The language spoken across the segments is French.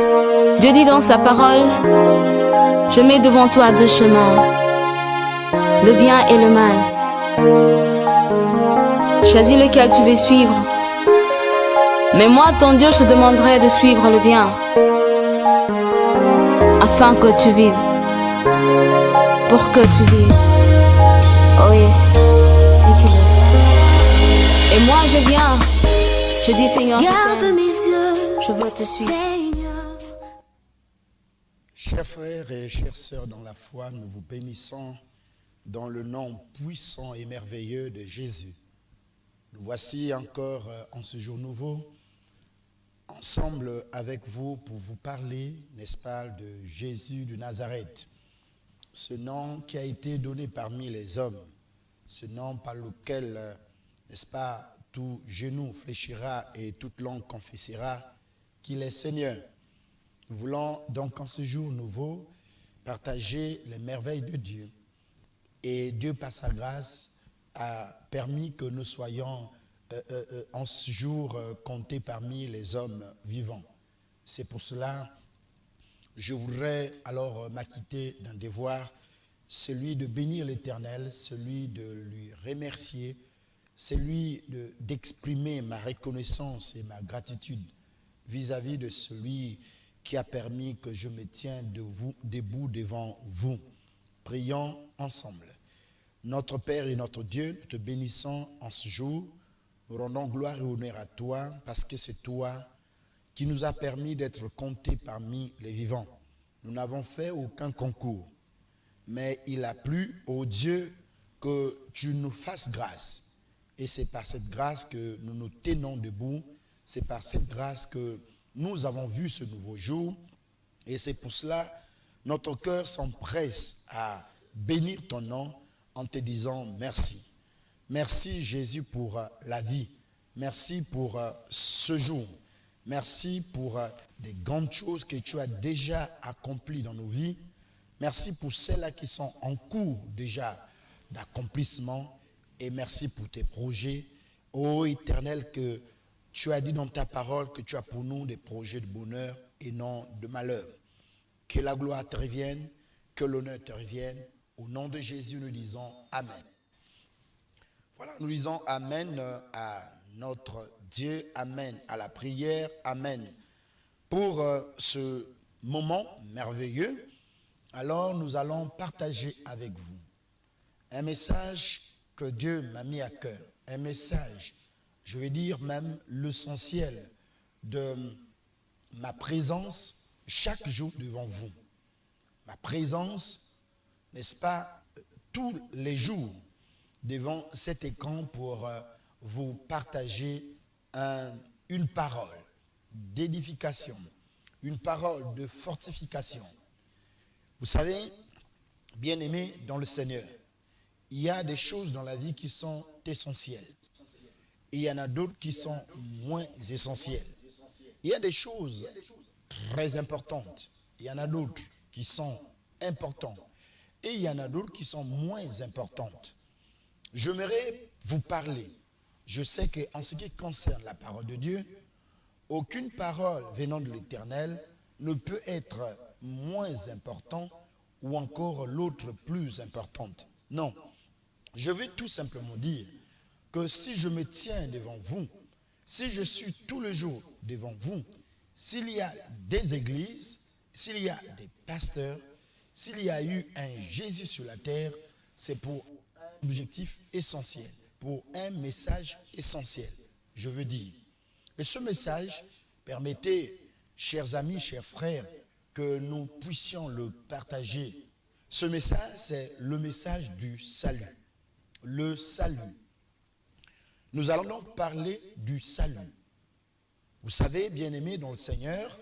Dieu dit dans sa parole, je mets devant toi deux chemins, le bien et le mal. Choisis lequel tu veux suivre. Mais moi, ton Dieu, je te demanderai de suivre le bien, afin que tu vives, pour que tu vives. Oh yes, thank you Lord. Et moi je viens, je dis Seigneur, Garde mes yeux, je veux te suivre. Seigneur. Chers frères et chères sœurs dans la foi, nous vous bénissons dans le nom puissant et merveilleux de Jésus. Nous voici encore en ce jour nouveau, ensemble avec vous pour vous parler, n'est-ce pas, de Jésus de Nazareth. Ce nom qui a été donné parmi les hommes, ce nom par lequel, n'est-ce pas, tout genou fléchira et toute langue confessera qu'il est Seigneur. Nous voulons donc en ce jour nouveau partager les merveilles de Dieu. Et Dieu, par sa grâce, a permis que nous soyons en ce jour comptés parmi les hommes vivants. C'est pour cela que je voudrais alors m'acquitter d'un devoir, celui de bénir l'Éternel, celui de lui remercier, celui d'exprimer ma reconnaissance et ma gratitude vis-à-vis de celui qui a permis que je me tienne debout devant vous. Prions ensemble. Notre Père et notre Dieu, nous te bénissons en ce jour. Nous rendons gloire et honneur à toi parce que c'est toi qui nous a permis d'être comptés parmi les vivants. Nous n'avons fait aucun concours, mais il a plu au Dieu que tu nous fasses grâce. Et c'est par cette grâce que nous nous tenons debout. C'est par cette grâce que nous avons vu ce nouveau jour. Et c'est pour cela que notre cœur s'empresse à bénir ton nom en te disant merci. Merci Jésus pour la vie. Merci pour ce jour. Merci pour des grandes choses que tu as déjà accomplies dans nos vies. Merci pour celles-là qui sont en cours déjà d'accomplissement. Et merci pour tes projets. Ô Éternel, que tu as dit dans ta parole que tu as pour nous des projets de bonheur et non de malheur. Que la gloire te revienne, que l'honneur te revienne. Au nom de Jésus, nous disons Amen. Voilà, nous disons Amen à notre Dieu, Amen à la prière, Amen pour ce moment merveilleux. Alors, nous allons partager avec vous un message que Dieu m'a mis à cœur, un message, je vais dire même l'essentiel de ma présence chaque jour devant vous. Ma présence, n'est-ce pas, tous les jours devant cet écran pour vous partager une parole d'édification, une parole de fortification. Vous savez, bien-aimés dans le Seigneur, il y a des choses dans la vie qui sont essentielles. Et il y en a d'autres qui sont moins essentielles. Il y a des choses très importantes. Il y en a d'autres qui sont importantes. Et il y en a d'autres qui sont moins importantes. J'aimerais vous parler. Je sais qu'en ce qui concerne la parole de Dieu, aucune parole venant de l'Éternel ne peut être moins importante ou encore l'autre plus importante. Non. Je veux tout simplement dire que si je me tiens devant vous, si je suis tout le jour devant vous, s'il y a des églises, s'il y a des pasteurs, s'il y a eu un Jésus sur la terre, c'est pour un objectif essentiel, pour un message essentiel, je veux dire. Et ce message, permettez, chers amis, chers frères, que nous puissions le partager. Ce message, c'est le message du salut. Le salut. Nous allons donc parler du salut. Vous savez, bien-aimés dans le Seigneur,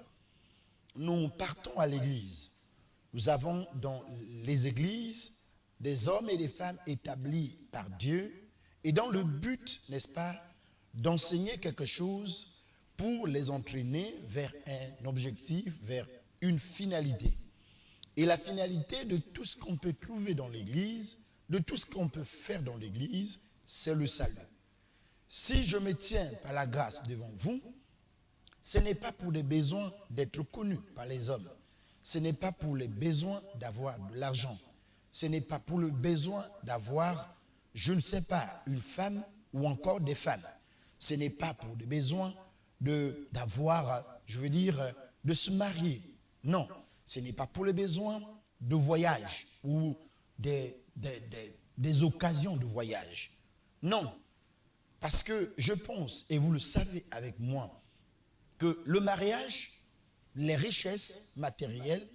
nous partons à l'église. Nous avons dans les églises des hommes et des femmes établis par Dieu et dans le but, n'est-ce pas, d'enseigner quelque chose pour les entraîner vers un objectif, vers une finalité. Et la finalité de tout ce qu'on peut trouver dans l'église, de tout ce qu'on peut faire dans l'église, c'est le salut. Si je me tiens par la grâce devant vous, Ce n'est pas pour les besoins d'être connus par les hommes. Ce n'est pas pour les besoins d'avoir de l'argent. Ce n'est pas pour le besoin d'avoir, je ne sais pas, une femme ou encore des femmes. Ce n'est pas pour le besoin d'avoir, je veux dire, de se marier. Non, ce n'est pas pour les besoins de voyage ou des occasions de voyage. Non, parce que je pense, et vous le savez avec moi, que le mariage, les richesses matérielles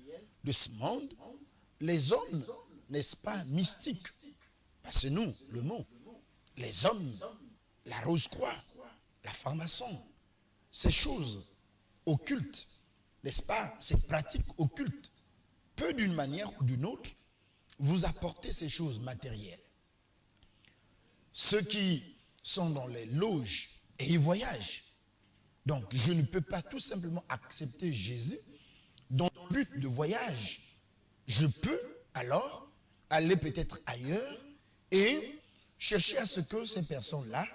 de ce monde, les hommes, n'est-ce pas, mystiques, parce que nous, le mot, les hommes, la rose-croix, la franc-maçon, ces choses occultes, n'est-ce pas, ces pratiques occultes, peut d'une manière ou d'une autre vous apporter ces choses matérielles. Ceux qui sont dans les loges et ils voyagent. Donc, je ne peux pas tout simplement accepter Jésus dans le but de voyage. Je peux alors aller peut-être ailleurs et chercher à ce que ces personnes-là,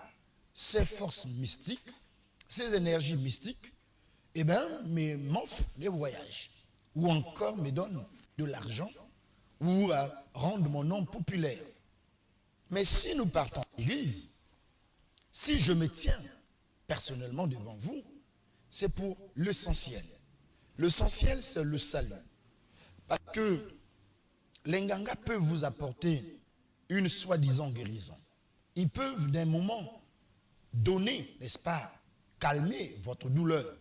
ces forces mystiques, ces énergies mystiques, eh bien, m'offrent des voyages ou encore me donnent de l'argent ou rendent mon nom populaire. Mais si nous partons à l'église, si je me tiens personnellement devant vous, c'est pour l'essentiel. L'essentiel, c'est le salut. Parce que les Nganga peuvent vous apporter une soi-disant guérison. Ils peuvent, d'un moment donné, n'est-ce pas, calmer votre douleur.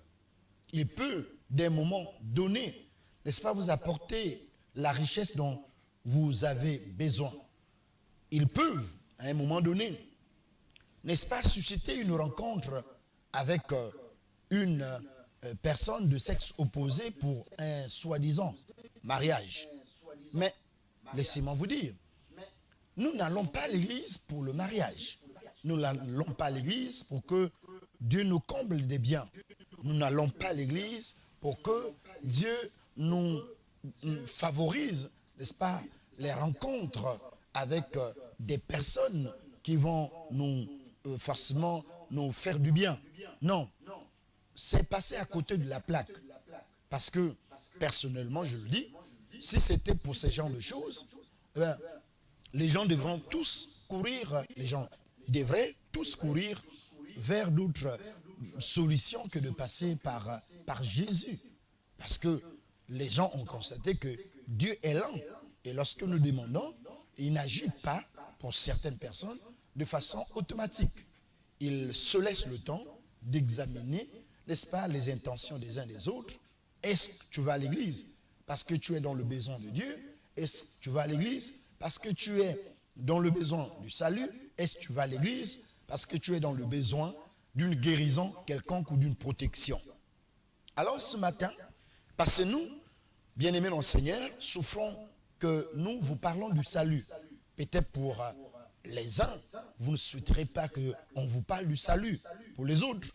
Ils peuvent, d'un moment donné, n'est-ce pas, vous apporter la richesse dont vous avez besoin. Ils peuvent, à un moment donné, n'est-ce pas, susciter une rencontre avec une personne de sexe opposé pour un soi-disant mariage. Mais, laissez-moi vous dire, nous n'allons pas à l'église pour le mariage. Nous n'allons pas à l'église pour que Dieu nous comble des biens. Nous n'allons pas à l'église pour que Dieu nous favorise, n'est-ce pas, les rencontres avec des personnes qui vont nous forcément nous faire du bien. Non, c'est passer à côté de la plaque. Parce que, personnellement, je le dis, si c'était pour ce genre de choses, eh bien, les gens devront tous courir, vers d'autres solutions que de passer par Jésus. Parce que les gens ont constaté que Dieu est lent. Et lorsque nous demandons, il n'agit pas, pour certaines personnes, de façon automatique. Il se laisse le temps d'examiner, n'est-ce pas, les intentions des uns des autres. Est-ce que tu vas à l'église parce que tu es dans le besoin de Dieu? Est-ce que tu vas à l'église parce que tu es dans le besoin du salut? Est-ce que tu vas à l'église parce que tu es dans le besoin d'une guérison quelconque ou d'une protection? Alors ce matin, parce que nous, bien-aimés dans le Seigneur, souffrons que nous vous parlons du salut. Peut-être pour les uns, vous ne souhaiterez pas qu'on vous parle du salut. Pour les autres,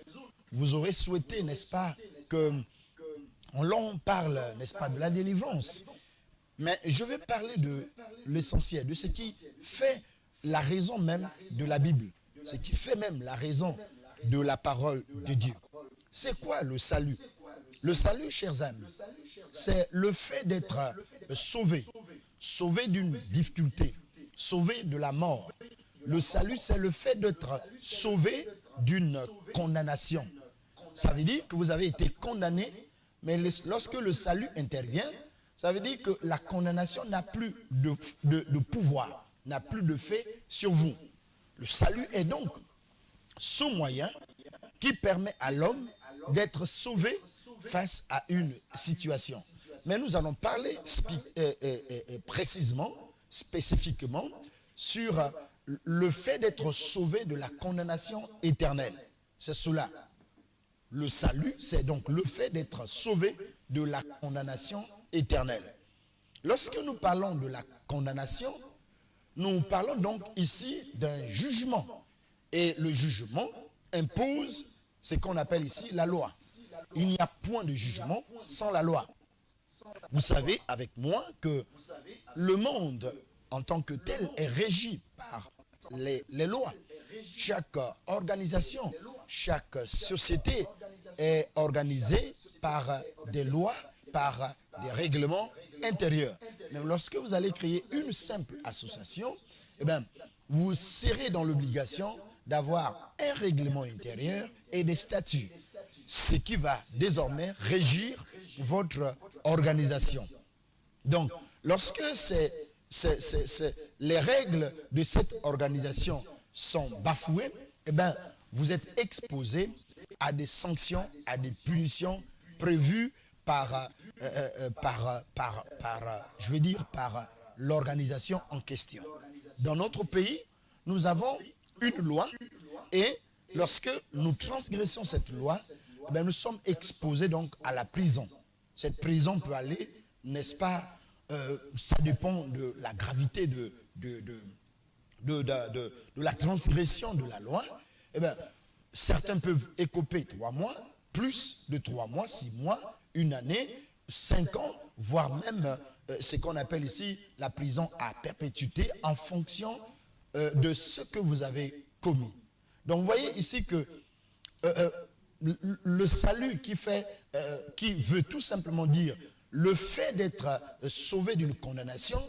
vous aurez souhaité, n'est-ce pas, qu'on l'on parle, n'est-ce pas, de la délivrance. Mais je vais parler de l'essentiel, de ce qui fait la raison même de la Bible, ce qui fait même la raison de la parole de Dieu. C'est quoi le salut? Le salut, chers amis, c'est le fait d'être sauvé, sauvé d'une difficulté, sauvé de la mort. Le salut, c'est le fait d'être sauvé d'une condamnation. Ça veut dire que vous avez été condamné, mais lorsque le salut intervient, ça veut dire que la condamnation n'a plus de pouvoir, n'a plus de fait sur vous. Le salut est donc ce moyen qui permet à l'homme d'être sauvé face à une situation. Mais nous allons parler précisément, spécifiquement, sur le fait d'être sauvé de la condamnation éternelle. C'est cela. Le salut, c'est donc le fait d'être sauvé de la condamnation éternelle. Lorsque nous parlons de la condamnation, nous parlons donc ici d'un jugement. Et le jugement impose ce qu'on appelle ici la loi. Il n'y a point de jugement sans la loi. Vous savez avec moi que le monde en tant que tel est régi par les lois. Chaque organisation, chaque société est organisée par des lois, par des règlements intérieurs. Mais lorsque vous allez créer une simple association, eh bien, vous serez dans l'obligation d'avoir un règlement intérieur et des statuts, ce qui va désormais régir votre organisation. Donc, lorsque les règles de cette organisation sont bafouées, eh bien, vous êtes exposé à des sanctions, à des punitions prévues par l'organisation en question. Dans notre pays, nous avons une loi et lorsque nous transgressons cette loi, eh bien, nous sommes exposés donc à la prison. Cette prison peut aller, n'est-ce pas, ça dépend de la gravité de la transgression de la loi. Eh bien, certains peuvent écoper 3 mois, plus de 3 mois, 6 mois, 1 année, 5 ans, voire même ce qu'on appelle ici la prison à perpétuité en fonction de ce que vous avez commis. Donc vous voyez ici que le salut qui veut tout simplement dire le fait d'être sauvé d'une condamnation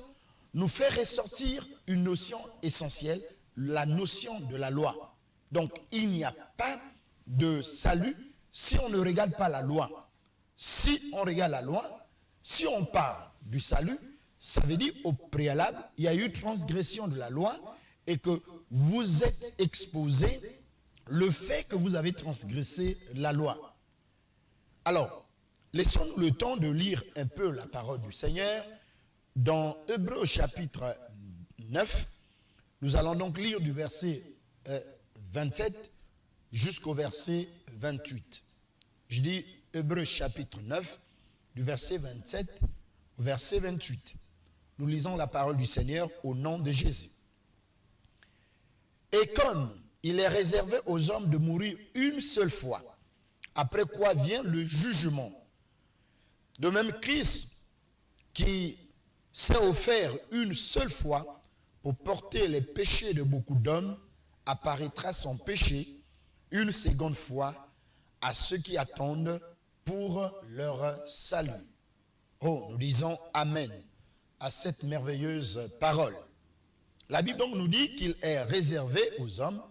nous fait ressortir une notion essentielle, la notion de la loi. Donc il n'y a pas de salut si on ne regarde pas la loi. Si on regarde la loi, si on parle du salut, ça veut dire au préalable, il y a eu transgression de la loi et que vous êtes exposé le fait que vous avez transgressé la loi. Alors, laissons-nous le temps de lire un peu la parole du Seigneur. Dans Hébreux chapitre 9, nous allons donc lire du verset 27 jusqu'au verset 28. Je dis Hébreux chapitre 9, du verset 27 au verset 28. Nous lisons la parole du Seigneur au nom de Jésus. Et comme il est réservé aux hommes de mourir une seule fois, après quoi vient le jugement. De même, Christ, qui s'est offert une seule fois pour porter les péchés de beaucoup d'hommes, apparaîtra sans péché une seconde fois à ceux qui attendent pour leur salut. Oh, nous disons Amen à cette merveilleuse parole. La Bible donc nous dit qu'il est réservé aux hommes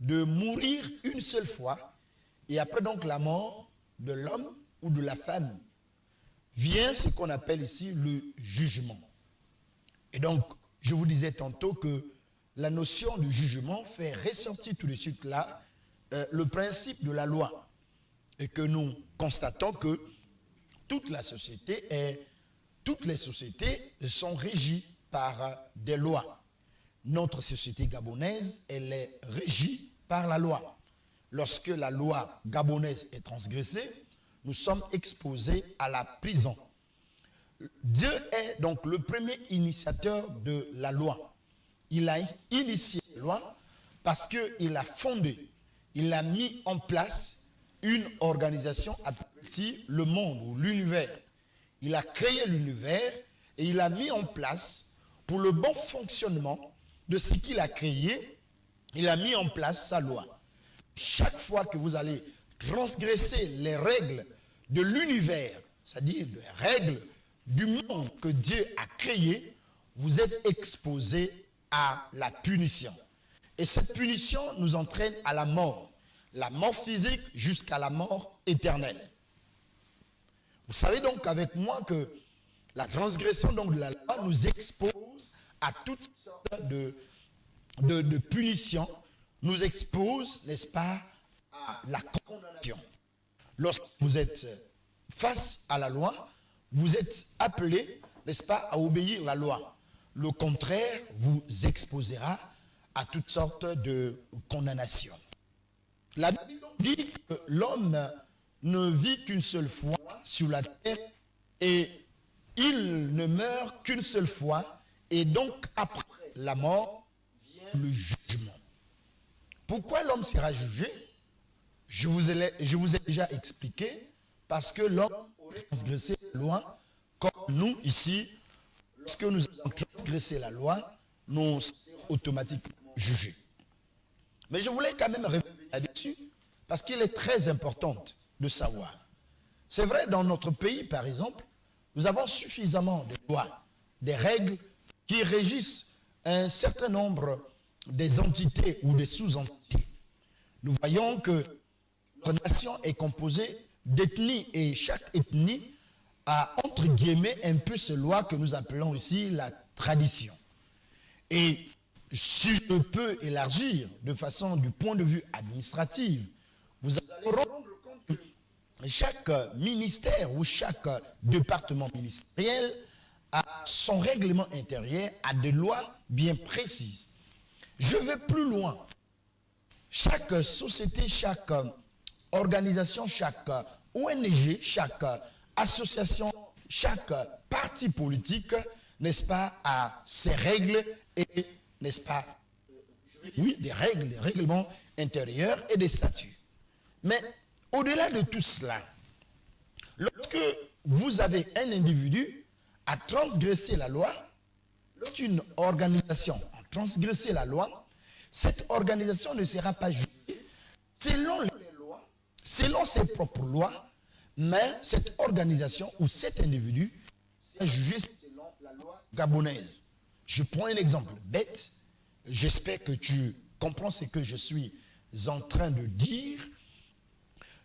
de mourir une seule fois et après donc la mort de l'homme ou de la femme vient ce qu'on appelle ici le jugement. Et donc, je vous disais tantôt que la notion du jugement fait ressortir tout de suite là le principe de la loi et que nous constatons que toutes les sociétés sont régies par des lois. Notre société gabonaise, elle est régie par la loi. Lorsque la loi gabonaise est transgressée, nous sommes exposés à la prison. Dieu est donc le premier initiateur de la loi. Il a initié la loi parce qu'il a fondé, il a mis en place une organisation appelée le monde ou l'univers. Il a créé l'univers et il a mis en place pour le bon fonctionnement de ce qu'il a créé, il a mis en place sa loi. Chaque fois que vous allez transgresser les règles de l'univers, c'est-à-dire les règles du monde que Dieu a créé, vous êtes exposé à la punition. Et cette punition nous entraîne à la mort physique jusqu'à la mort éternelle. Vous savez donc avec moi que la transgression donc de la loi nous expose à toutes sortes de punitions, nous expose, n'est-ce pas, à la condamnation. Lorsque vous êtes face à la loi, vous êtes appelé, n'est-ce pas, à obéir la loi. Le contraire vous exposera à toutes sortes de condamnations. La Bible dit que l'homme ne vit qu'une seule fois sur la terre et il ne meurt qu'une seule fois et donc après la mort vient le jugement. Pourquoi l'homme sera jugé? Je vous ai déjà expliqué, parce que l'homme aurait transgressé la loi comme nous ici, lorsque nous avons transgressé la loi, nous sommes automatiquement jugés. Mais je voulais quand même revenir là-dessus, parce qu'il est très important de savoir. C'est vrai, dans notre pays, par exemple, nous avons suffisamment de lois, des règles qui régissent un certain nombre des entités ou des sous-entités. Nous voyons que notre nation est composée d'ethnies et chaque ethnie a, entre guillemets, un peu ces lois que nous appelons ici la tradition. Et si je peux élargir de façon du point de vue administratif, vous allez vous rendre compte que chaque ministère ou chaque département ministériel a son règlement intérieur, a des lois bien précises. Je vais plus loin. Chaque société, chaque organisation, chaque ONG, chaque association, chaque parti politique, n'est-ce pas, a ses règles et, n'est-ce pas, oui, des règles, des règlements intérieurs et des statuts. Mais au-delà de tout cela, lorsque vous avez un individu à transgresser la loi, lorsqu'une organisation a transgressé la loi, cette organisation ne sera pas jugée selon les lois, selon ses propres lois, mais cette organisation ou cet individu sera jugé selon la loi gabonaise. Je prends un exemple bête, j'espère que tu comprends ce que je suis en train de dire.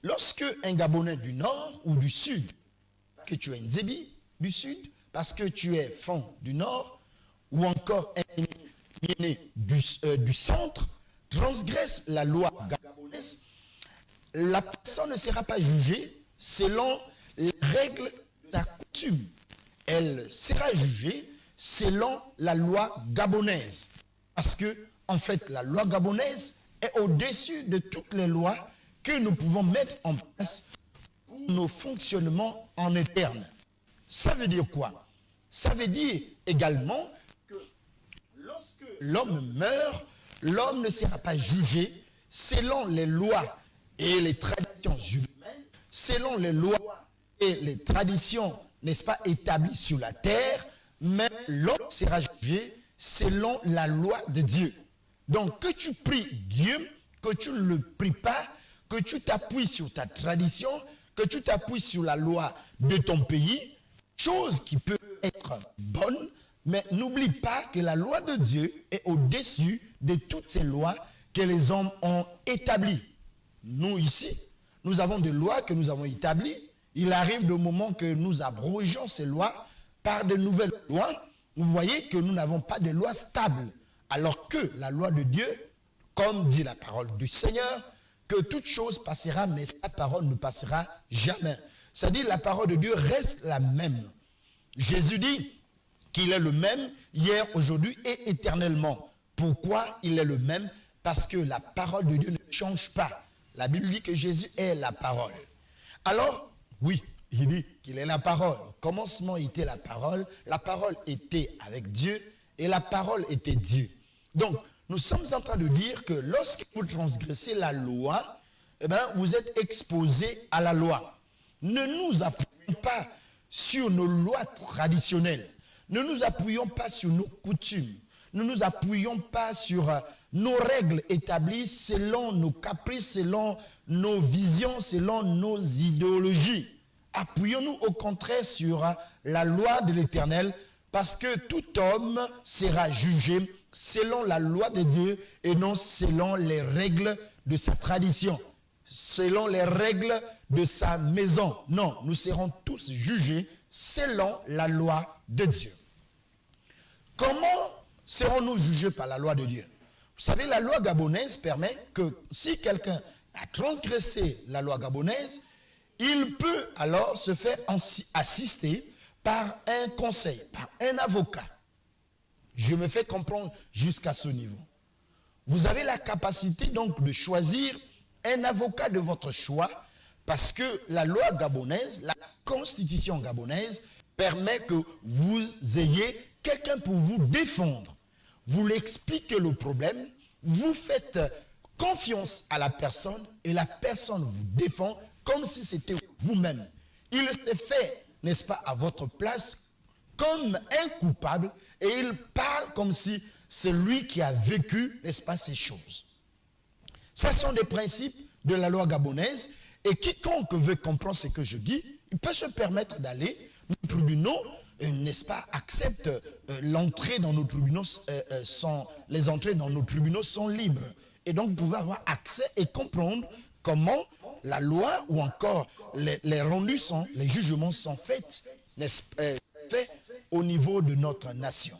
Lorsque un Gabonais du Nord ou du Sud, que tu es un Nzebi du Sud, parce que tu es Fon du Nord, ou encore un Miéné du Centre, transgresse la loi gabonaise, la personne ne sera pas jugée selon les règles de sa coutume. Elle sera jugée selon la loi gabonaise. Parce que, en fait, la loi gabonaise est au-dessus de toutes les lois que nous pouvons mettre en place pour nos fonctionnements en interne. Ça veut dire quoi? Ça veut dire également que lorsque l'homme meurt, l'homme ne sera pas jugé selon les lois et les traditions humaines, selon les lois et les traditions, n'est-ce pas, établies sur la terre, mais l'homme sera jugé selon la loi de Dieu. Donc que tu pries Dieu, que tu ne le pries pas, que tu t'appuies sur ta tradition, que tu t'appuies sur la loi de ton pays, chose qui peut être bonne, mais n'oublie pas que la loi de Dieu est au-dessus de toutes ces lois que les hommes ont établies. Nous ici, nous avons des lois que nous avons établies. Il arrive de moment que nous abrogeons ces lois par de nouvelles lois. Vous voyez que nous n'avons pas de lois stables, alors que la loi de Dieu, comme dit la parole du Seigneur, que toute chose passera, mais sa parole ne passera jamais. C'est-à-dire la parole de Dieu reste la même. Jésus dit qu'il est le même hier, aujourd'hui et éternellement. Pourquoi il est le même? Parce que la parole de Dieu ne change pas. La Bible dit que Jésus est la parole. Alors, oui, il dit qu'il est la parole. Au commencement était la parole était avec Dieu et la parole était Dieu. Donc, nous sommes en train de dire que lorsque vous transgressez la loi, eh bien, vous êtes exposé à la loi. Ne nous appuyons pas sur nos lois traditionnelles. Ne nous appuyons pas sur nos coutumes. Ne nous appuyons pas sur nos règles établies selon nos caprices, selon nos visions, selon nos idéologies. Appuyons-nous au contraire sur la loi de l'Éternel, parce que tout homme sera jugé selon la loi de Dieu et non selon les règles de sa tradition, selon les règles de sa maison. Non, nous serons tous jugés selon la loi de Dieu. Comment serons-nous jugés par la loi de Dieu? Vous savez, la loi gabonaise permet que si quelqu'un a transgressé la loi gabonaise, il peut alors se faire assister par un conseil, par un avocat. Je me fais comprendre jusqu'à ce niveau. Vous avez la capacité donc de choisir un avocat de votre choix, parce que la loi gabonaise, la constitution gabonaise, permet que vous ayez quelqu'un pour vous défendre. Vous lui expliquez le problème, vous faites confiance à la personne et la personne vous défend comme si c'était vous-même. Il s'est fait, n'est-ce pas, à votre place comme un coupable et il parle comme si c'est lui qui a vécu, n'est-ce pas, ces choses. Ce sont des principes de la loi gabonaise Et quiconque veut comprendre ce que je dis, il peut se permettre d'aller. Nos tribunaux, n'est-ce pas, acceptent l'entrée dans nos tribunaux, les entrées dans nos tribunaux sont libres. Et donc, vous pouvez avoir accès et comprendre comment la loi ou encore les rendus les jugements sont faits, faits au niveau de notre nation.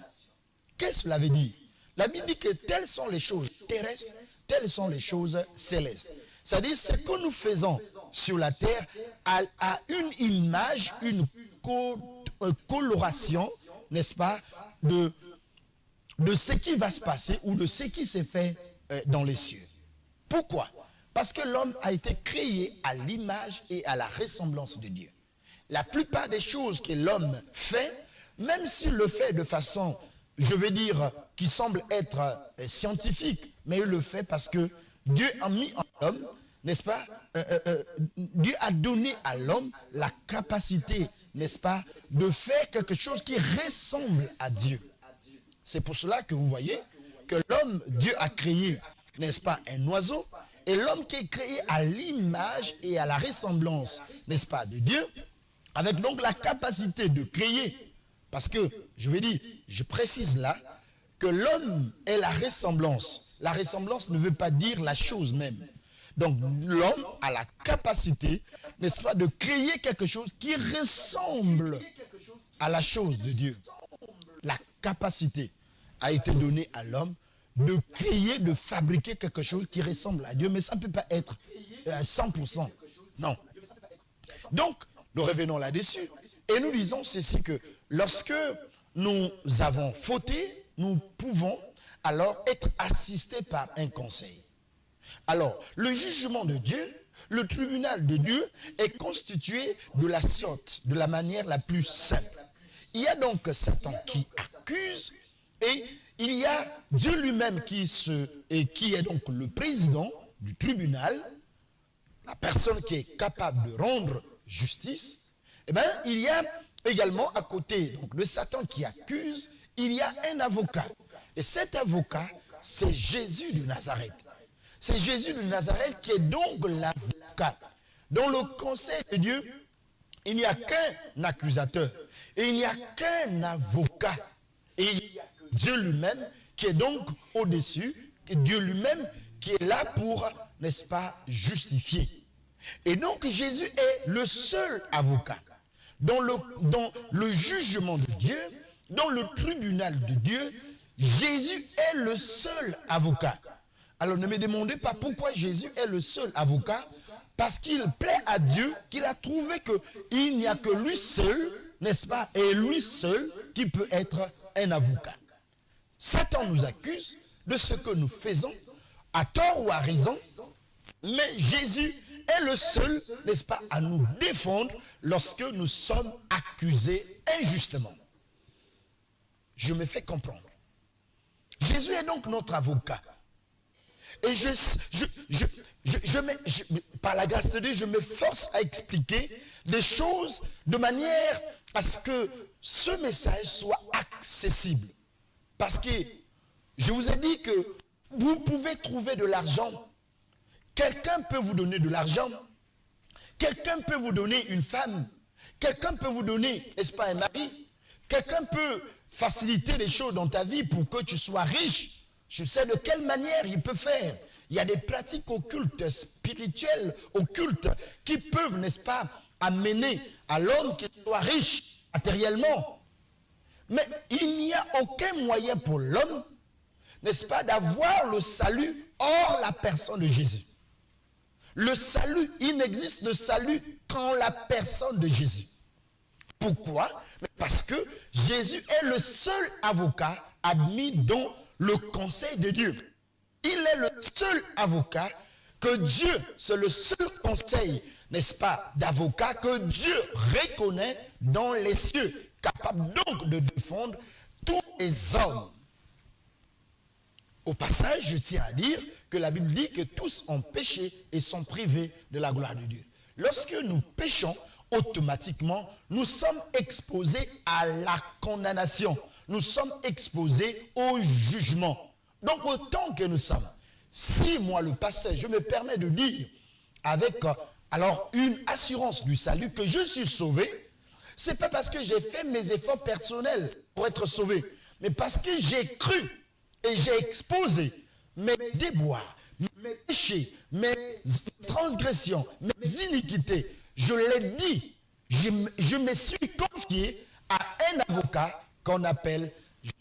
Qu'est-ce que cela veut dire? La Bible dit que telles sont les choses terrestres, telles sont les choses célestes. C'est-à-dire ce que nous faisons sur la terre a une image, une coloration, n'est-ce pas, de ce qui va se passer ou de ce qui s'est fait dans les cieux. Pourquoi? Parce que l'homme a été créé à l'image et à la ressemblance de Dieu. La plupart des choses que l'homme fait, même s'il le fait de façon, je vais dire, qui semble être scientifique, mais il le fait parce que Dieu a mis en l'homme, n'est-ce pas, Dieu a donné à l'homme la capacité, n'est-ce pas, de faire quelque chose qui ressemble à Dieu. C'est pour cela que vous voyez que l'homme, Dieu a créé, n'est-ce pas, un oiseau, et l'homme qui est créé à l'image et à la ressemblance, n'est-ce pas, de Dieu, avec donc la capacité de créer, parce que, je vais dire, je précise là, que l'homme est la ressemblance. La ressemblance ne veut pas dire la chose même. Donc, l'homme a la capacité, n'est-ce pas, de créer quelque chose qui ressemble à la chose de Dieu. La capacité a été donnée à l'homme de créer, de fabriquer quelque chose qui ressemble à Dieu, mais ça ne peut pas être 100%. Non. Donc, nous revenons là-dessus et nous disons ceci, que lorsque nous avons fauté, nous pouvons alors être assistés par un conseil. Alors, le jugement de Dieu, le tribunal de Dieu est constitué de la sorte, de la manière la plus simple. Il y a donc Satan qui accuse et il y a Dieu lui-même qui est donc le président du tribunal, la personne qui est capable de rendre justice. Eh bien, il y a également à côté donc, de Satan qui accuse, il y a un avocat. Et cet avocat, c'est Jésus de Nazareth. C'est Jésus de Nazareth qui est donc l'avocat. Dans le conseil de Dieu, il n'y a qu'un accusateur et il n'y a qu'un avocat. Et il y a Dieu lui-même qui est donc au-dessus, et Dieu lui-même qui est là pour, n'est-ce pas, justifier. Et donc Jésus est le seul avocat. Dans le jugement de Dieu, dans le tribunal de Dieu, Jésus est le seul avocat. Alors ne me demandez pas pourquoi Jésus est le seul avocat, parce qu'il plaît à Dieu, qu'il a trouvé qu'il n'y a que lui seul, n'est-ce pas, et lui seul qui peut être un avocat. Satan nous accuse de ce que nous faisons, à tort ou à raison, mais Jésus est le seul, n'est-ce pas, à nous défendre lorsque nous sommes accusés injustement. Je me fais comprendre. Jésus est donc notre avocat. Et par la grâce de Dieu, je me force à expliquer des choses de manière à ce que ce message soit accessible. Parce que je vous ai dit que vous pouvez trouver de l'argent. Quelqu'un peut vous donner de l'argent. Quelqu'un peut vous donner une femme. Quelqu'un peut vous donner, n'est-ce pas, un mari. Quelqu'un peut faciliter les choses dans ta vie pour que tu sois riche. Je sais de quelle manière il peut faire. Il y a des pratiques occultes, spirituelles, occultes, qui peuvent, n'est-ce pas, amener à l'homme qu'il soit riche matériellement. Mais il n'y a aucun moyen pour l'homme, n'est-ce pas, d'avoir le salut hors la personne de Jésus. Le salut, il n'existe de salut qu'en la personne de Jésus. Pourquoi? Parce que Jésus est le seul avocat admis dans le conseil de Dieu. Il est le seul avocat que Dieu, c'est le seul conseil, n'est-ce pas, d'avocat que Dieu reconnaît dans les cieux, capable donc de défendre tous les hommes. Au passage, je tiens à dire que la Bible dit que tous ont péché et sont privés de la gloire de Dieu. Lorsque nous péchons, automatiquement, nous sommes exposés à la condamnation. Nous sommes exposés au jugement. Donc, autant que nous sommes, si moi, le pasteur, je me permets de dire avec Alors, une assurance du salut, que je suis sauvé, ce n'est pas parce que j'ai fait mes efforts personnels pour être sauvé, mais parce que j'ai cru et j'ai exposé mes déboires, mes péchés, mes transgressions, mes iniquités. Je l'ai dit, je me suis confié à un avocat qu'on appelle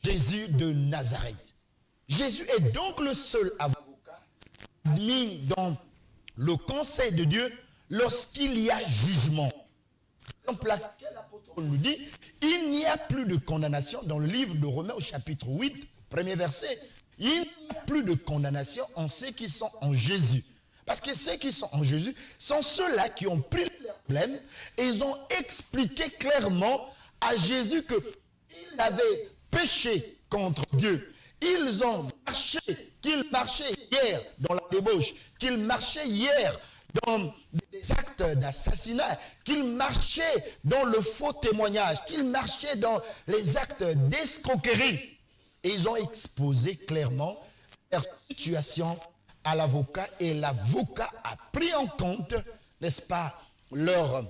Jésus de Nazareth. Jésus est donc le seul avocat mis dans le conseil de Dieu lorsqu'il y a jugement. Donc laquelle l'apôtre nous dit, il n'y a plus de condamnation dans le livre de Romains au chapitre 8, premier verset. Il n'y a plus de condamnation en ceux qui sont en Jésus. Parce que ceux qui sont en Jésus sont ceux-là qui ont pris leurs problèmes et ils ont expliqué clairement à Jésus qu'il avait péché contre Dieu. Ils ont marché, qu'il marchait hier dans la débauche, qu'il marchait hier dans des actes d'assassinat, qu'il marchait dans le faux témoignage, qu'il marchait dans les actes d'escroquerie. Et ils ont exposé clairement leur situation à l'avocat et l'avocat a pris en compte, n'est-ce pas, leur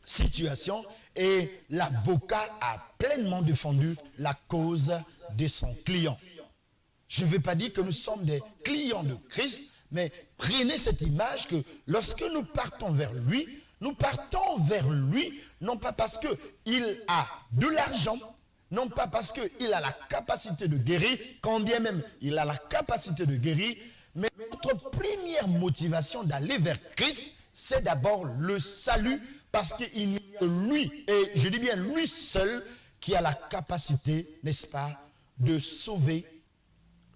situation et l'avocat a pleinement défendu la cause de son client. Je ne veux pas dire que nous sommes des clients de Christ, mais prenez cette image que lorsque nous partons vers lui non pas parce qu'il a de l'argent, non pas parce qu'il a la capacité de guérir, quand bien même il a la capacité de guérir, mais notre première motivation d'aller vers Christ, c'est d'abord le salut, parce qu'il n'y a que lui, et je dis bien lui seul, qui a la capacité, n'est-ce pas, de sauver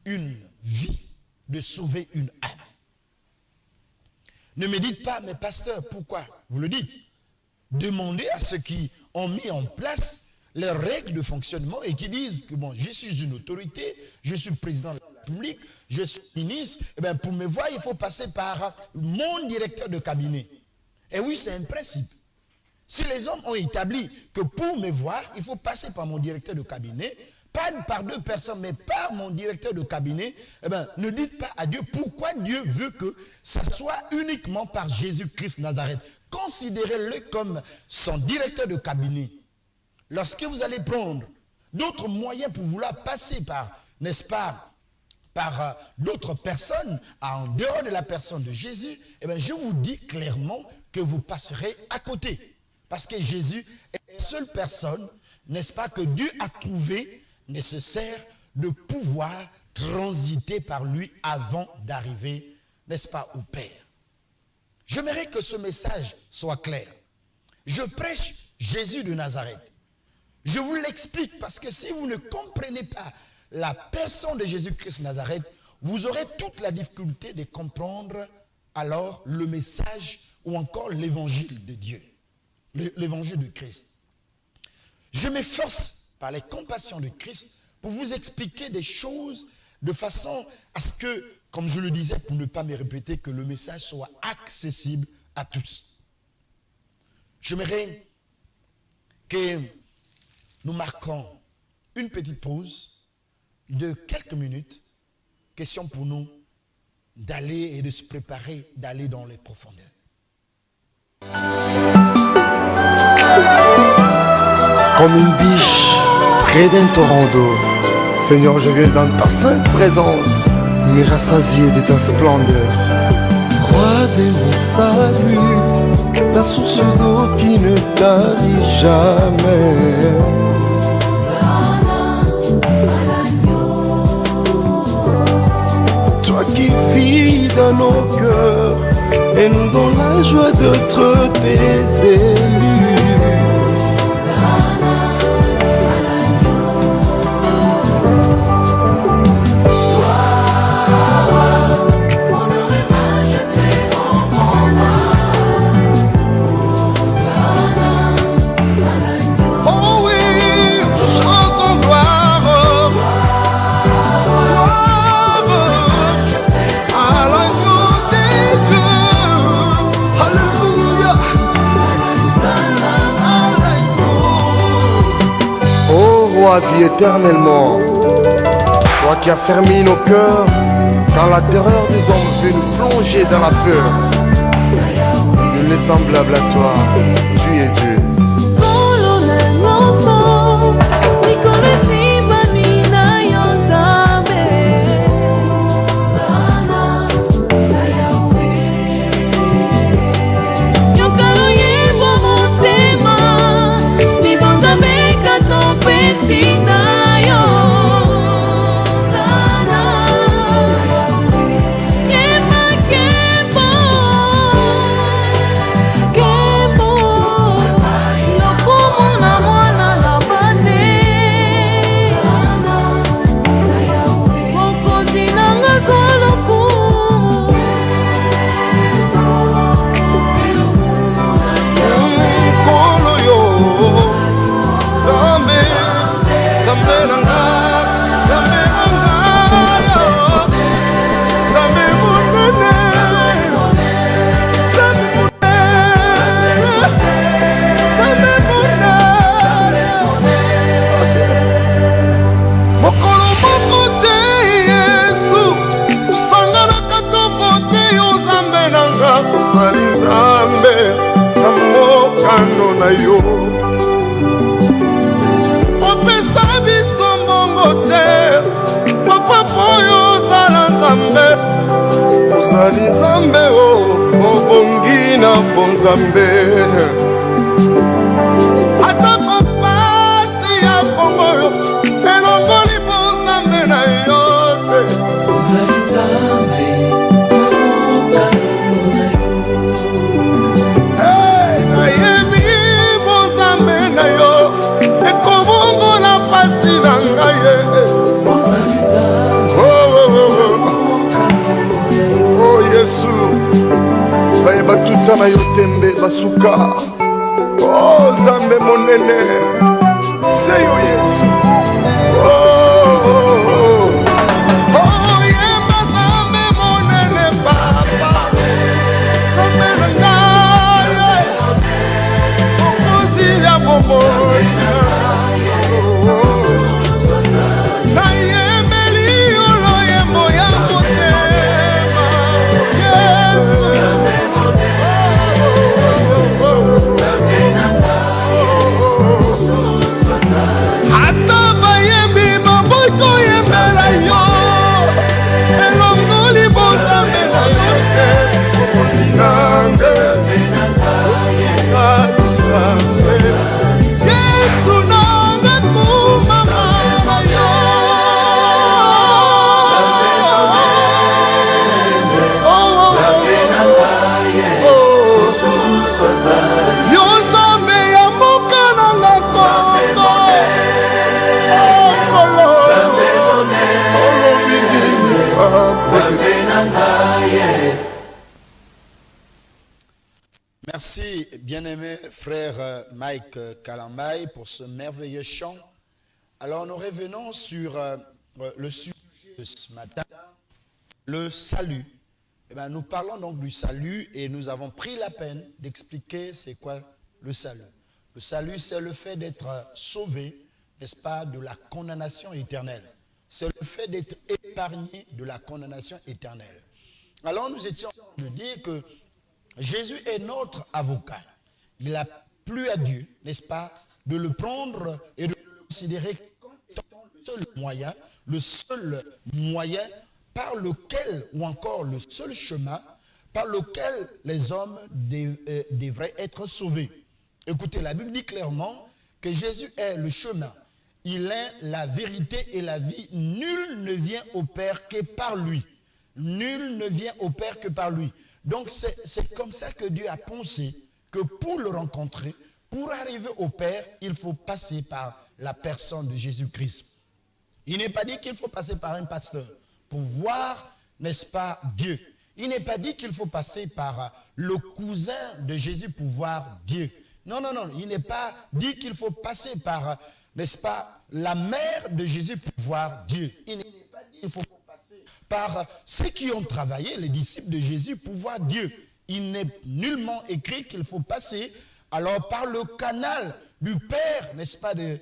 une vie, de sauver une âme. Ne me dites pas, mais pasteur, pourquoi vous le dites? Demandez à ceux qui ont mis en place les règles de fonctionnement et qui disent que bon, je suis une autorité, je suis président de la République, je suis ministre, et bien pour me voir, il faut passer par mon directeur de cabinet. Et oui, c'est un principe. Si les hommes ont établi que pour me voir, il faut passer par mon directeur de cabinet, pas par deux personnes, mais par mon directeur de cabinet, eh bien, ne dites pas à Dieu pourquoi Dieu veut que ça soit uniquement par Jésus-Christ Nazareth. Considérez-le comme son directeur de cabinet. Lorsque vous allez prendre d'autres moyens pour vouloir passer par, n'est-ce pas, par d'autres personnes, en dehors de la personne de Jésus, eh bien, je vous dis clairement que vous passerez à côté. Parce que Jésus est la seule personne, n'est-ce pas, que Dieu a trouvé nécessaire de pouvoir transiter par lui avant d'arriver, n'est-ce pas, au Père. J'aimerais que ce message soit clair. Je prêche Jésus de Nazareth. Je vous l'explique parce que si vous ne comprenez pas la personne de Jésus-Christ Nazareth, vous aurez toute la difficulté de comprendre alors le message ou encore l'évangile de Dieu, l'évangile de Christ. Je m'efforce par les compassions de Christ pour vous expliquer des choses de façon à ce que, comme je le disais, pour ne pas me répéter, que le message soit accessible à tous. J'aimerais que nous marquons une petite pause de quelques minutes, question pour nous d'aller et de se préparer, d'aller dans les profondeurs. Comme une biche près d'un torrent d'eau, Seigneur, je viens dans ta sainte présence, me rassasier de ta splendeur. Roi de mon salut, la source d'eau qui ne tarit jamais. Toi qui vis dans nos cœurs et nous donnes la joie d'être tes élus. Vie éternellement, toi qui as fermé nos cœurs quand la terreur des hommes veut nous plonger dans la peur. Nous n'est semblable à toi. Tu es Dieu. Nzambe atako pasi ya Kongo yo elongoli bonzambe na yo te ozali Nzambe nayebi bonzambe na yo ekobongola pasi na ngai ozali Nzambe oh Yesu bayeba tuta na yo tembe basuka oh Nzambe monene se yo Yesu oh yeba Nzambe monene papa Nzambe na ngai okonzi ya bomoi nayembeli yo loyembo ya motema Yesu ata bayembi baboto yembela yo elongoli bonzambe na yo te okozinange Yesu nanga kumama na yo yo Nzambe ya mboka nanga Kongo Merci, bien-aimé frère Mike Kalambaye, pour ce merveilleux chant. Alors, nous revenons sur le sujet de ce matin, le salut. Eh bien, nous parlons donc du salut et nous avons pris la peine d'expliquer c'est quoi le salut. Le salut, c'est le fait d'être sauvé, n'est-ce pas, de la condamnation éternelle. C'est le fait d'être épargné de la condamnation éternelle. Alors, nous étions en train de dire que Jésus est notre avocat. Il n'a plus à Dieu, n'est-ce pas, de le prendre et de le considérer comme étant le seul moyen par lequel, ou encore le seul chemin par lequel les hommes devraient être sauvés. Écoutez, la Bible dit clairement que Jésus est le chemin. Il est la vérité et la vie. Nul ne vient au Père que par lui. Nul ne vient au Père que par lui. Donc c'est comme ça que Dieu a pensé que pour le rencontrer, pour arriver au Père, il faut passer par la personne de Jésus-Christ. Il n'est pas dit qu'il faut passer par un pasteur pour voir, n'est-ce pas, Dieu. Il n'est pas dit qu'il faut passer par le cousin de Jésus pour voir Dieu. Non, non, non, il n'est pas dit qu'il faut passer par, n'est-ce pas, la mère de Jésus pour voir Dieu. Il n'est pas dit qu'il faut passer par ceux qui ont travaillé, les disciples de Jésus, pour voir Dieu. Il n'est nullement écrit qu'il faut passer alors par le canal du Père, n'est-ce pas, de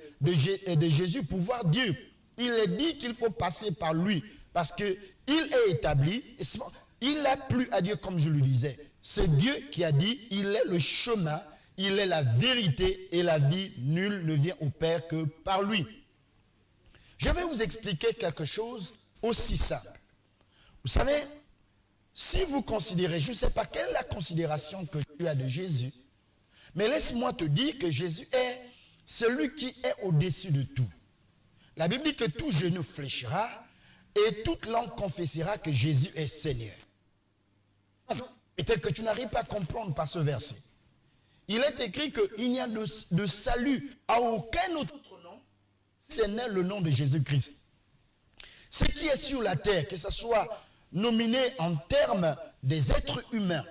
Jésus pour voir Dieu. Il est dit qu'il faut passer par lui parce qu'il est établi, il n'a plus à Dieu comme je le disais. c'est Dieu qui a dit, il est le chemin, il est la vérité et la vie, nul ne vient au Père que par lui. Je vais vous expliquer quelque chose aussi simple. Vous savez, si vous considérez, je ne sais pas quelle est la considération que tu as de Jésus, mais laisse-moi te dire que Jésus est celui qui est au-dessus de tout. La Bible dit que tout genou fléchira et toute langue confessera que Jésus est Seigneur. Peut-être que tu n'arrives pas à comprendre par ce verset. Il est écrit qu'il n'y a de salut à aucun autre nom, ce n'est le nom de Jésus-Christ. Ce qui est sur la terre, que ce soit nominé en termes des êtres humains,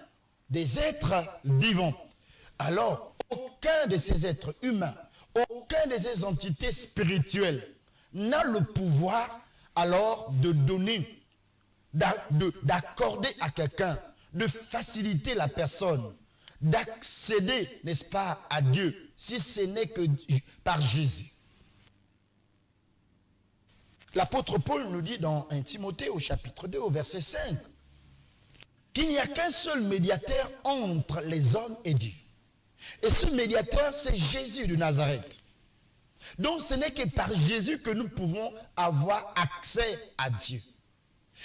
des êtres vivants, alors aucun de ces êtres humains, aucun de ces entités spirituelles n'a le pouvoir alors de donner, d'accorder à quelqu'un, de faciliter la personne, d'accéder, n'est-ce pas, à Dieu, si ce n'est que par Jésus. L'apôtre Paul nous dit dans 1 Timothée au chapitre 2 au verset 5 qu'il n'y a qu'un seul médiateur entre les hommes et Dieu. Et ce médiateur, c'est Jésus de Nazareth. Donc ce n'est que par Jésus que nous pouvons avoir accès à Dieu.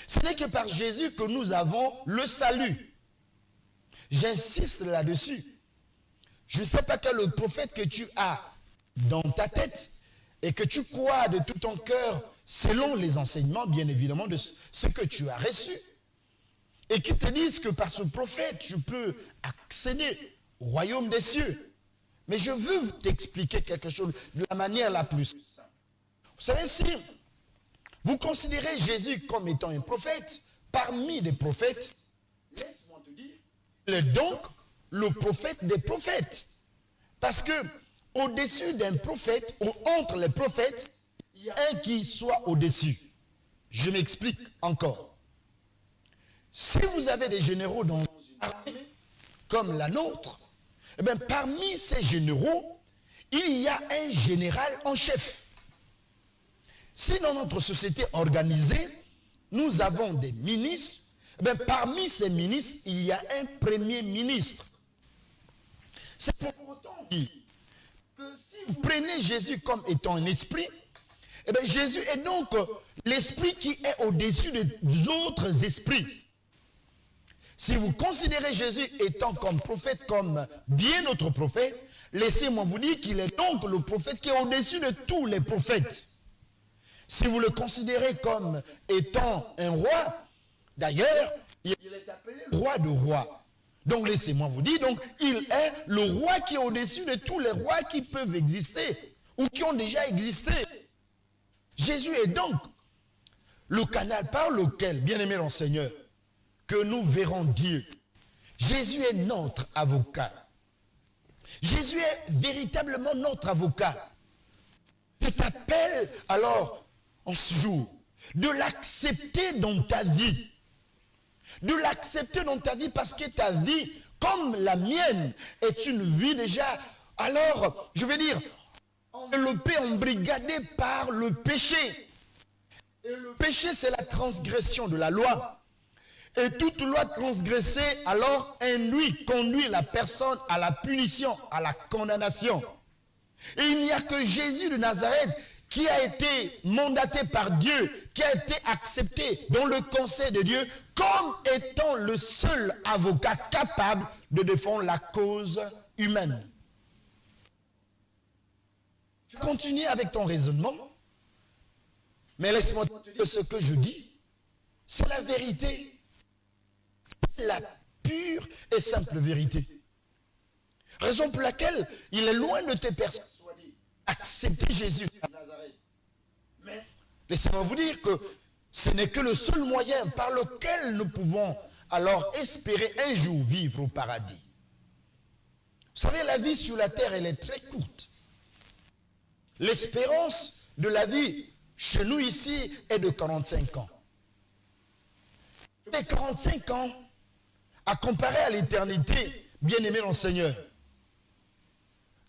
Ce n'est que par Jésus que nous avons le salut. J'insiste là-dessus. Je ne sais pas quel est le prophète que tu as dans ta tête et que tu crois de tout ton cœur selon les enseignements, bien évidemment, de ce que tu as reçu. Et qui te disent que par ce prophète, tu peux accéder au royaume des cieux. Mais je veux t'expliquer quelque chose de la manière la plus simple. Vous savez, si vous considérez Jésus comme étant un prophète, parmi les prophètes, laisse-moi te dire, il est donc le prophète des prophètes. Parce que au-dessus d'un prophète, ou entre les prophètes, il y a un qui soit au-dessus. Je m'explique encore. Si vous avez des généraux dans une armée comme la nôtre, eh bien, parmi ces généraux, il y a un général en chef. Si dans notre société organisée, nous avons des ministres, eh bien, parmi ces ministres, il y a un premier ministre. C'est pour autant dire que si vous prenez Jésus comme étant un esprit, eh bien, Jésus est donc l'esprit qui est au-dessus des autres esprits. Si vous considérez Jésus étant comme prophète, comme bien autre prophète, laissez-moi vous dire qu'il est donc le prophète qui est au-dessus de tous les prophètes. Si vous le considérez comme étant un roi, d'ailleurs, il est appelé le roi de rois. Donc laissez-moi vous dire, donc il est le roi qui est au-dessus de tous les rois qui peuvent exister ou qui ont déjà existé. Jésus est donc le canal par lequel, bien-aimé le Seigneur, que nous verrons Dieu. Jésus est notre avocat. Jésus est véritablement notre avocat. Je t'appelle alors en ce jour de l'accepter dans ta vie. De l'accepter dans ta vie parce que ta vie, comme la mienne, est une vie déjà, alors, je vais dire, enveloppée, embrigadée par le péché. Et le péché, c'est la transgression de la loi. Et toute loi transgressée, alors, conduit la personne à la punition, à la condamnation. Et il n'y a que Jésus de Nazareth qui a été mandaté par Dieu, qui a été accepté dans le conseil de Dieu, comme étant le seul avocat capable de défendre la cause humaine. Tu continues avec ton raisonnement, mais laisse-moi te dire ce que je dis, c'est la vérité. C'est la pure et simple vérité. Raison pour laquelle il est loin de te persuader. Accepter Jésus de Nazareth. Mais laissez-moi vous dire que ce n'est que le seul moyen par lequel nous pouvons alors espérer un jour vivre au paradis. Vous savez, la vie sur la terre, elle est très courte. L'espérance de la vie chez nous ici est de 45 ans. Et 45 ans, à comparer à l'éternité, bien-aimé dans le Seigneur.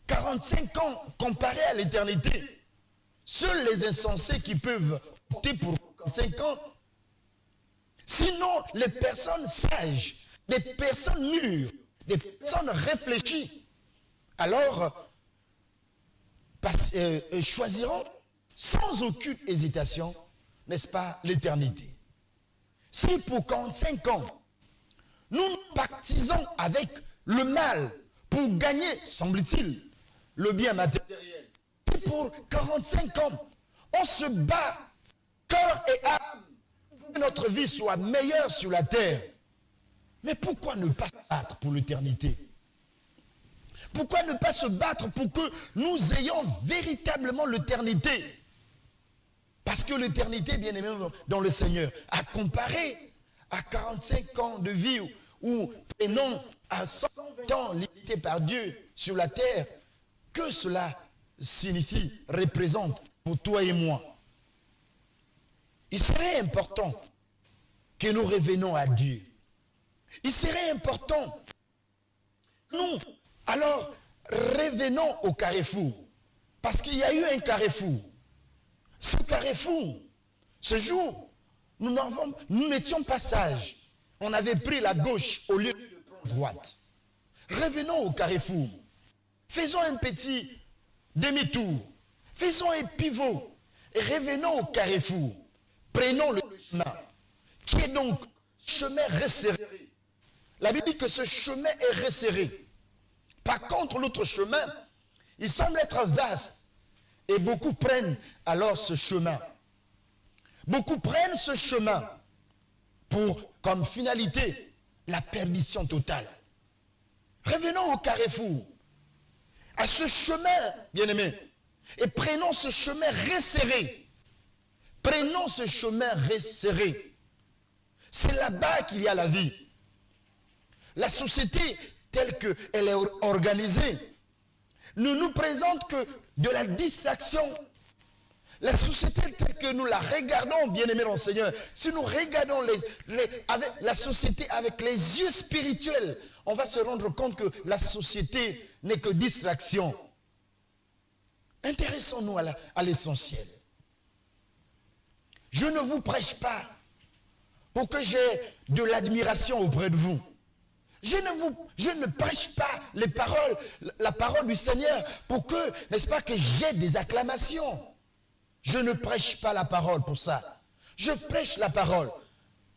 45 ans comparé à l'éternité. Seuls les insensés qui peuvent opter pour 45 ans. Sinon, les personnes sages, des personnes mûres, des personnes réfléchies, alors choisiront sans aucune hésitation, n'est-ce pas, l'éternité. Si pour 45 ans, nous nous pactisons avec le mal pour gagner, semble-t-il, le bien matériel, si pour 45 ans, on se bat cœur et âme pour que notre vie soit meilleure sur la terre, mais pourquoi ne pas se battre pour l'éternité? Pourquoi ne pas se battre pour que nous ayons véritablement l'éternité? Parce que l'éternité, bien aimé dans le Seigneur, à comparer à 45 ans de vie ou non à 120 ans limités par Dieu sur la terre, que cela signifie, représente pour toi et moi? Il serait important que nous revenons à Dieu. Il serait important que nous, alors, revenons au carrefour. Parce qu'il y a eu un carrefour. Ce carrefour, ce jour, nous mettions passage. On avait pris la gauche au lieu de prendre droite. Revenons au carrefour. Faisons un petit demi-tour. Faisons un pivot. Et revenons au carrefour. Prenons le chemin. Qui est donc chemin resserré. La Bible dit que ce chemin est resserré. Par contre, l'autre chemin, il semble être vaste. Et beaucoup prennent alors ce chemin. Beaucoup prennent ce chemin pour, comme finalité, la perdition totale. Revenons au carrefour, à ce chemin, bien-aimés, et prenons ce chemin resserré. Prenons ce chemin resserré. C'est là-bas qu'il y a la vie. La société telle qu'elle est organisée ne nous présente que de la distraction. La société telle que nous la regardons, bien-aimés dans le Seigneur, si nous regardons avec la société avec les yeux spirituels, on va se rendre compte que la société n'est que distraction. Intéressons-nous à l'essentiel. Je ne vous prêche pas pour que j'ai de l'admiration auprès de vous. Je ne prêche pas la parole du Seigneur pour que, n'est-ce pas, que j'ai des acclamations. Je ne prêche pas la parole pour ça. Je prêche la parole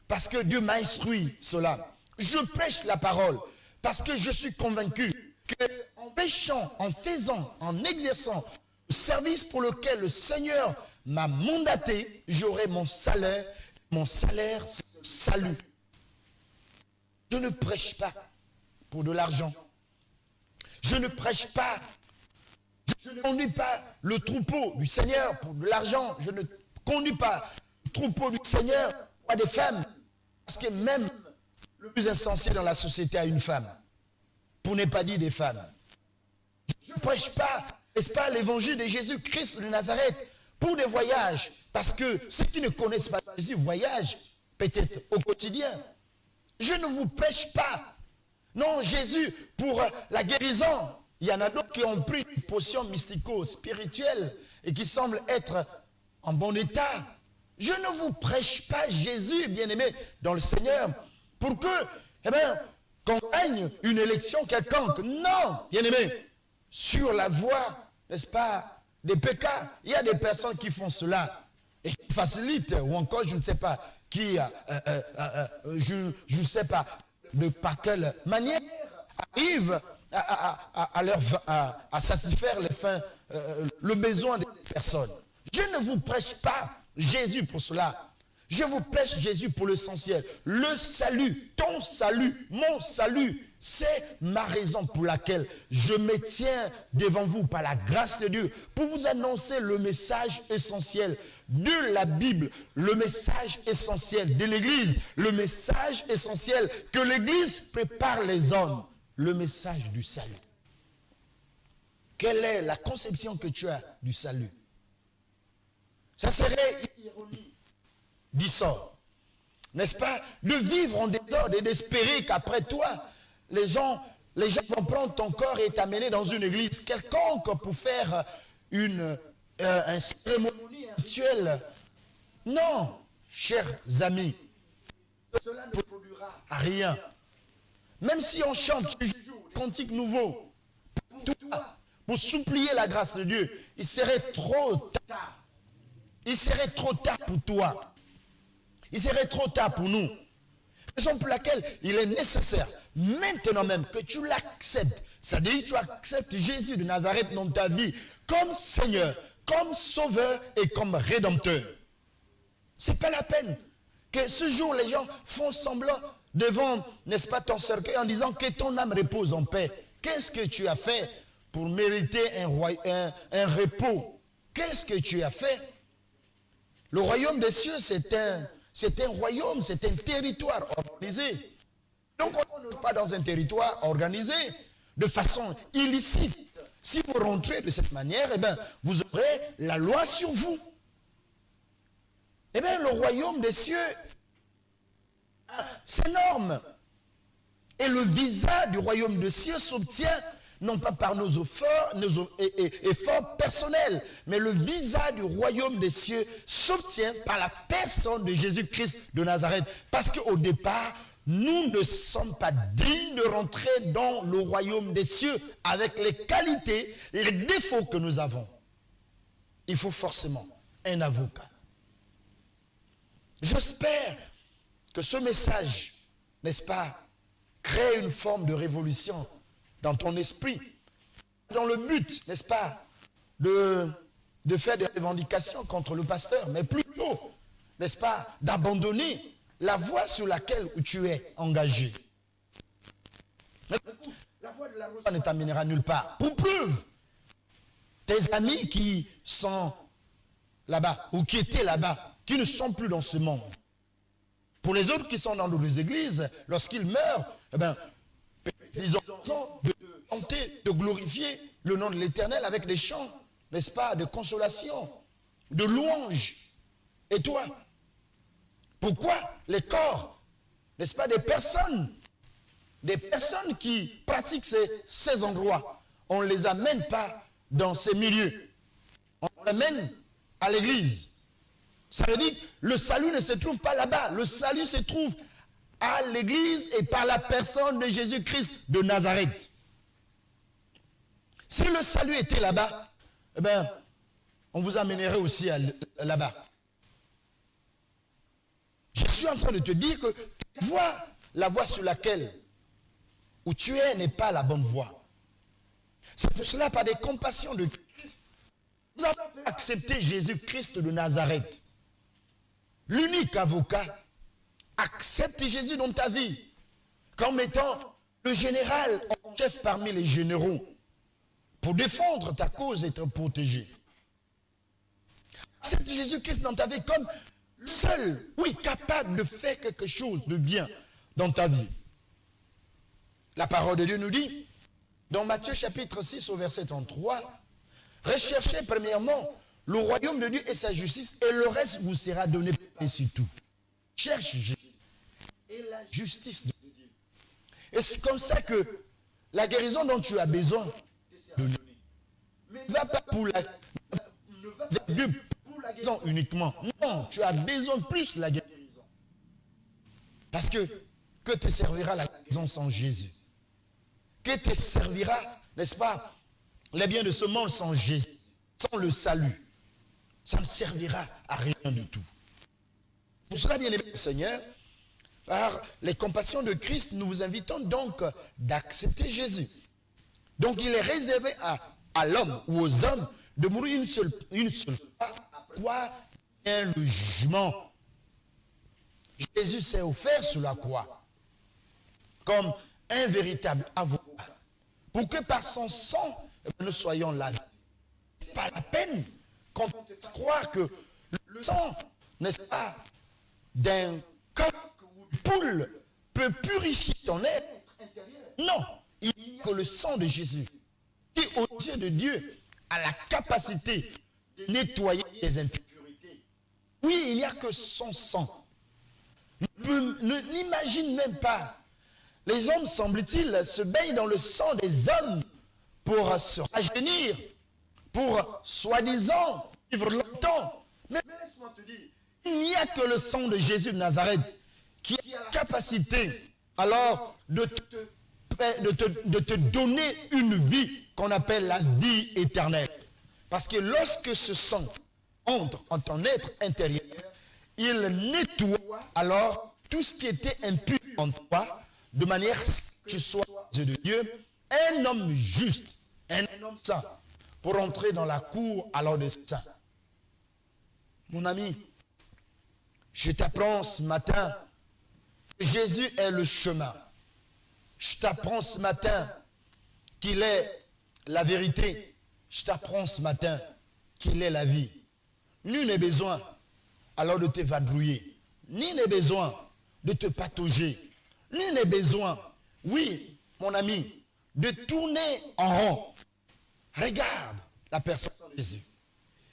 parce que Dieu m'a instruit cela. Je prêche la parole parce que je suis convaincu qu'en prêchant, en faisant, en exerçant le service pour lequel le Seigneur m'a mandaté, j'aurai mon salaire. Mon salaire, c'est le salut. Je ne prêche pas pour de l'argent. Je ne prêche pas. Je ne conduis pas le troupeau du Seigneur pour de l'argent. Je ne conduis pas le troupeau du Seigneur pour des femmes. Parce que même le plus insensé dans la société a une femme. Pour ne pas dire des femmes. Je ne prêche pas, n'est-ce pas, l'évangile de Jésus-Christ de Nazareth pour des voyages. Parce que ceux qui ne connaissent pas Jésus voyagent peut-être au quotidien. Je ne vous prêche pas. Non, Jésus, pour la guérison. Il y en a d'autres qui ont pris une potion mystico-spirituelle et qui semblent être en bon état. Je ne vous prêche pas Jésus, bien-aimé, dans le Seigneur, pour que, qu'on gagne une élection quelconque. Non, bien-aimé, sur la voie, n'est-ce pas, des péchés. Il y a des personnes qui font cela et qui facilitent, ou encore, je ne sais pas, qui, je ne sais pas, par quelle manière, arrivent à satisfaire les fins, le besoin des personnes. Je ne vous prêche pas Jésus pour cela. Je vous prêche Jésus pour l'essentiel. Le salut, ton salut, mon salut, c'est ma raison pour laquelle je me tiens devant vous par la grâce de Dieu pour vous annoncer le message essentiel de la Bible, le message essentiel de l'Église, le message essentiel que l'Église prépare les hommes, le message du salut. Quelle est la conception que tu as du salut? Ça serait ironie du sort, n'est-ce pas, de vivre en désordre et d'espérer qu'après toi, les gens vont prendre ton corps et t'amener dans une église quelconque pour faire une cérémonie rituelle. Non, chers amis, cela ne produira rien. Même si on chante toujours des cantiques nouveaux, pour supplier la grâce de Dieu, il serait trop tard. Il serait trop tard pour toi. Il serait trop tard pour nous. Raison pour laquelle il est nécessaire, maintenant même, que tu l'acceptes. C'est-à-dire que tu acceptes Jésus de Nazareth dans ta vie comme Seigneur, comme Sauveur et comme Rédempteur. C'est pas la peine que ce jour les gens font semblant devant, n'est-ce pas, ton cercueil en disant que ton âme repose en paix. Qu'est-ce que tu as fait pour mériter un repos? Qu'est-ce que tu as fait? Le royaume des cieux, c'est un royaume, c'est un territoire organisé. Donc on n'est pas dans un territoire organisé de façon illicite. Si vous rentrez de cette manière, eh bien, vous aurez la loi sur vous. Eh bien, le royaume des cieux, c'est énorme. Et le visa du royaume des cieux s'obtient non pas par nos efforts personnels, mais le visa du royaume des cieux s'obtient par la personne de Jésus-Christ de Nazareth. Parce qu'au départ, nous ne sommes pas dignes de rentrer dans le royaume des cieux avec les qualités, les défauts que nous avons. Il faut forcément un avocat. J'espère que ce message, n'est-ce pas, crée une forme de révolution dans ton esprit, dans le but, n'est-ce pas, de faire des revendications contre le pasteur, mais plutôt, n'est-ce pas, d'abandonner la voie sur laquelle tu es engagé. La voie de la rose ne t'amènera nulle part. Pour preuve, tes amis qui sont là-bas, ou qui étaient là-bas, qui ne sont plus dans ce monde. Pour les autres qui sont dans nos églises, lorsqu'ils meurent, eh bien, ils ont de tenter de glorifier le nom de l'Éternel avec des chants, n'est-ce pas, de consolation, de louange. Et toi, pourquoi les corps, n'est-ce pas, des personnes qui pratiquent ces endroits, on ne les amène pas dans ces milieux, on les amène à l'église. Ça veut dire que le salut ne se trouve pas là-bas, le salut se trouve à l'église et par la personne de Jésus-Christ de Nazareth. Si le salut était là-bas, eh bien, on vous amènerait aussi là-bas. Je suis en train de te dire que la voie sur laquelle où tu es n'est pas la bonne voie. C'est pour cela, par des compassions de Christ, nous avons accepté Jésus-Christ de Nazareth. L'unique avocat. Accepte Jésus dans ta vie comme étant le général en chef parmi les généraux pour défendre ta cause et te protéger. Accepte Jésus-Christ dans ta vie comme seul, oui, capable de faire quelque chose de bien dans ta vie. La parole de Dieu nous dit, dans Matthieu chapitre 6 au verset 33, recherchez premièrement le royaume de Dieu et sa justice, et le reste vous sera donné par-dessus tout. Cherche Jésus et la justice de Dieu. Et c'est comme ça que la guérison dont tu as besoin de donner ne va pas pour la guérison uniquement. Non, tu as besoin plus de la guérison. Parce que te servira la guérison sans Jésus? Que te servira, n'est-ce pas, les biens de ce monde sans Jésus, sans le salut? Ça ne servira à rien du tout. Pour cela, bien aimé Seigneur, par les compassions de Christ, nous vous invitons donc d'accepter Jésus. Donc il est réservé à l'homme ou aux hommes de mourir une seule fois, quoi vient le jugement. Jésus s'est offert sur la croix comme un véritable avocat pour que par son sang nous soyons lavés. Pas la peine qu'on puisse croire que le sang, n'est-ce pas, d'un coq ou d'une poule peut purifier ton être intérieur. Non, il n'y a que le sang de Jésus qui, aux yeux de Dieu, a la capacité de nettoyer les impurités. Oui, il n'y a que son sang. N'imagine même pas. Les hommes, semble-t-il, se baignent dans le sang des hommes pour se rajeunir, pour soi-disant vivre longtemps. Mais laisse-moi te dire, il n'y a que le sang de Jésus de Nazareth qui a la capacité alors de te donner une vie qu'on appelle la vie éternelle. Parce que lorsque ce sang entre en ton être intérieur, il nettoie alors tout ce qui était impur en toi, de manière à ce que tu sois de Dieu, un homme juste, un homme saint, pour entrer dans la cour alors des saints. Mon ami, je t'apprends ce matin que Jésus est le chemin. Je t'apprends ce matin qu'il est la vérité. Je t'apprends ce matin qu'il est la vie. Nul n'est besoin alors de te vadrouiller. Nul n'est besoin de te patauger. Nul n'est besoin, oui, mon ami, de tourner en rond. Regarde la personne de Jésus.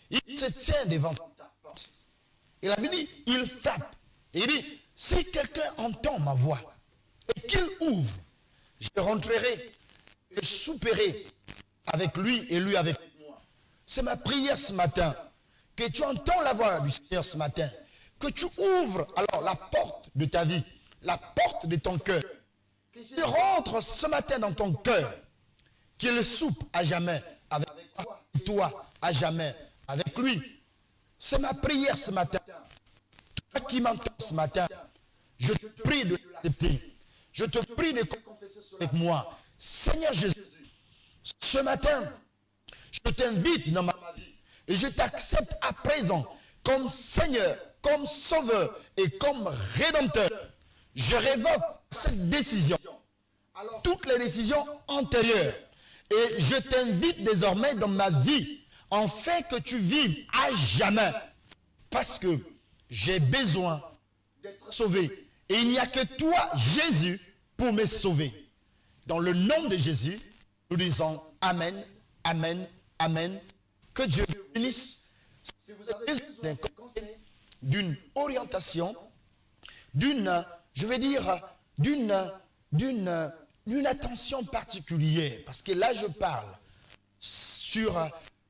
Il se tient devant ta porte. Il a dit, il tape. Et il dit, si quelqu'un entend ma voix et qu'il ouvre, je rentrerai et je souperai avec lui et lui avec moi. C'est ma prière ce matin, que tu entends la voix du Seigneur ce matin, que tu ouvres alors la porte de ta vie, la porte de ton cœur, qu'il rentre ce matin dans ton cœur, qu'il soupe à jamais avec toi et toi à jamais avec lui. C'est ma prière ce matin. Toi qui m'entends ce matin, je te prie de l'accepter. Je te prie de confesser cela avec moi. Seigneur Jésus, ce matin, je t'invite dans ma vie et je t'accepte à présent comme Seigneur, comme Sauveur et comme Rédempteur. Je révoque cette décision, toutes les décisions antérieures, et je t'invite désormais dans ma vie, afin que tu vives à jamais, parce que j'ai besoin d'être sauvé. Et il n'y a que toi, Jésus, pour me sauver. Dans le nom de Jésus, nous disons Amen, Amen, Amen. Que Dieu vous bénisse. Si vous avez besoin d'un conseil, d'une orientation, d'une attention particulière, parce que là je parle sur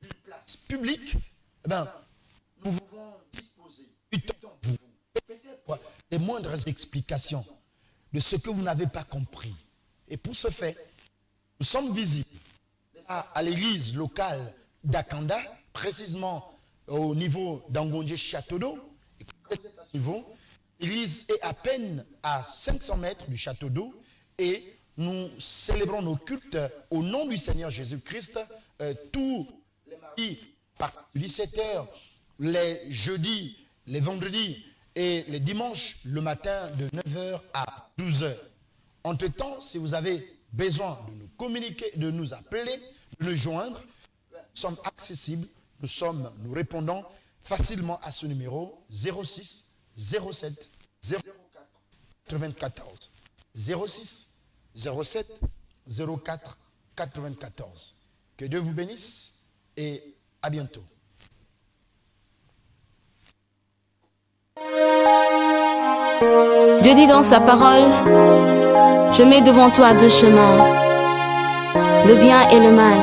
une place publique, nous pouvons disposer du temps pour vous, peut-être les moindres explications de ce que vous n'avez pas compris. Et pour ce fait, nous sommes visibles à l'église locale d'Akanda, précisément au niveau d'Angonje Château d'Eau. L'église est à peine à 500 mètres du château d'eau et nous célébrons nos cultes au nom du Seigneur Jésus-Christ tous les mardis par 17h, les jeudis, les vendredis et les dimanches le matin de 9h à 12h. Entre-temps, si vous avez besoin de nous communiquer, de nous appeler, de nous joindre, nous sommes accessibles, nous répondons facilement à ce numéro 06 07 04 94 06 07 04 94. Que Dieu vous bénisse et à bientôt. Dieu dit dans sa parole, je mets devant toi deux chemins, le bien et le mal.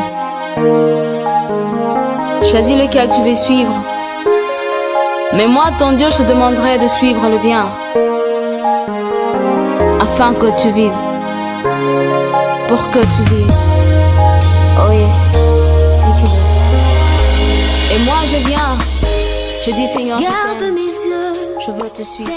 Choisis lequel tu veux suivre. Mais moi, ton Dieu, je te demanderai de suivre le bien, afin que tu vives, pour que tu vives. Oh yes, thank you. Et moi, je viens, je dis Seigneur, garde mes yeux, je veux te suivre.